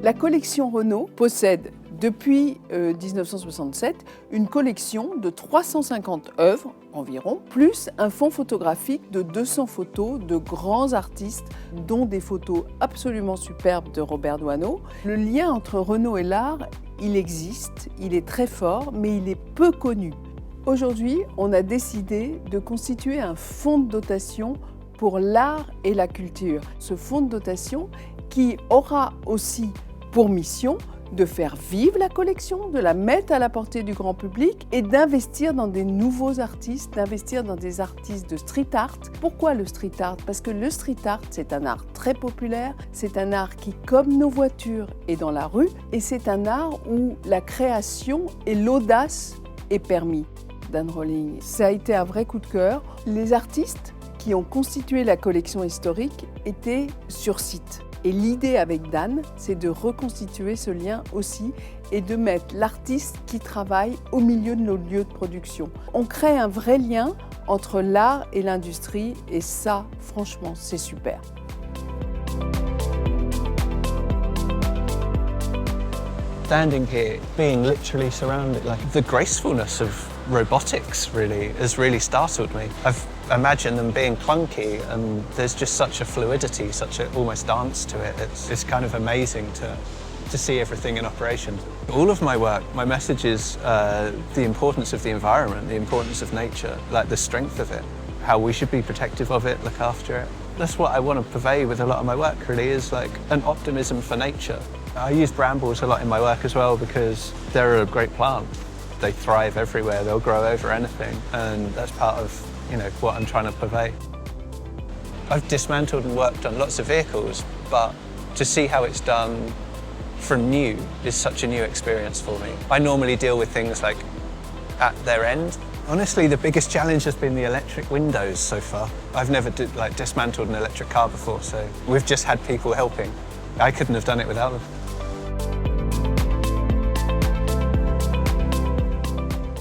La collection Renault possède depuis 1967 une collection de 350 œuvres environ, plus un fonds photographique de 200 photos de grands artistes, dont des photos absolument superbes de Robert Doisneau. Le lien entre Renault et l'art, il existe, il est très fort, mais il est peu connu. Aujourd'hui, on a décidé de constituer un fonds de dotation pour l'art et la culture. Ce fonds de dotation qui aura aussi pour mission de faire vivre la collection, de la mettre à la portée du grand public et d'investir dans des nouveaux artistes, d'investir dans des artistes de street art. Pourquoi le street art? Parce que le street art, c'est un art très populaire, c'est un art qui, comme nos voitures, est dans la rue et c'est un art où la création et l'audace est permis. Dan Rawlings, ça a été un vrai coup de cœur. Les artistes qui ont constitué la collection historique étaient sur site. Et l'idée avec Dan, c'est de reconstituer ce lien aussi et de mettre l'artiste qui travaille au milieu de nos lieux de production. On crée un vrai lien entre l'art et l'industrie et ça, franchement, c'est super. Standing here, being literally surrounded, like the gracefulness of robotics really has really startled me. I've imagined them being clunky and there's just such a fluidity, such a almost dance to it. It's kind of amazing to see everything in operation. All of my work, my message is the importance of the environment, the importance of nature, like the strength of it, how we should be protective of it, look after it. That's what I want to purvey with a lot of my work really, is like an optimism for nature. I use brambles a lot in my work as well because they're a great plant. They thrive everywhere, they'll grow over anything, and that's part of what I'm trying to purvey. I've dismantled and worked on lots of vehicles, but to see how it's done from new is such a new experience for me. I normally deal with things like at their end. Honestly, the biggest challenge has been the electric windows so far. I've never dismantled an electric car before, so we've just had people helping. I couldn't have done it without them.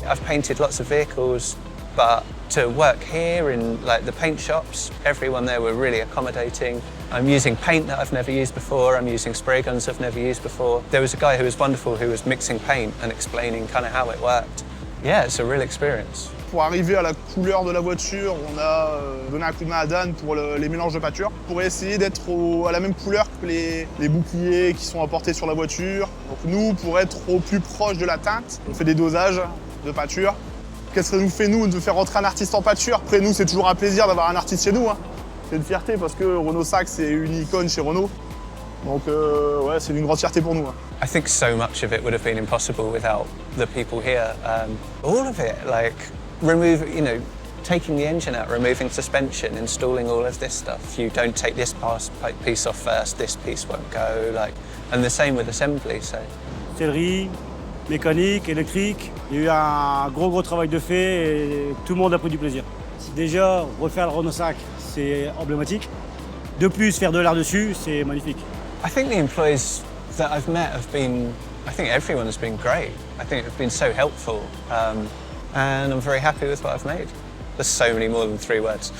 I've painted lots of vehicles, but to work here in the paint shops, everyone there were really accommodating. I'm using paint that I've never used before, I'm using spray guns I've never used before. There was a guy who was wonderful who was mixing paint and explaining kind of how it worked. Yeah, it's a real experience. Pour arriver à la couleur de la voiture, on a donné un coup de main à Dan pour les mélanges de peinture, pour essayer d'être à la même couleur que les boucliers qui sont apportés sur la voiture. Donc nous, pour être au plus proche de la teinte, on fait des dosages de peinture. Qu'est-ce que ça nous fait, nous, de faire rentrer un artiste en peinture? Après, nous, c'est toujours un plaisir d'avoir un artiste chez nous. C'est une fierté parce que Renault Sac, c'est une icône chez Renault. Donc, ouais, c'est une grande fierté pour nous. I think so much of it would have been impossible without the people here. All of it, like taking the engine out, removing suspension, installing all of this stuff. You don't take this piece off first, this piece won't go. And the same with assembly. So. Sellerie, mécanique, électrique. Il y a eu un gros travail de fait et tout le monde a pris du plaisir. Déjà, refaire le Renault Sac, c'est emblématique. De plus, faire de l'art dessus, c'est magnifique. I think the employees that I've met have been, I think everyone has been great. I think they've been so helpful and I'm very happy with what I've made. There's so many more than 3 words.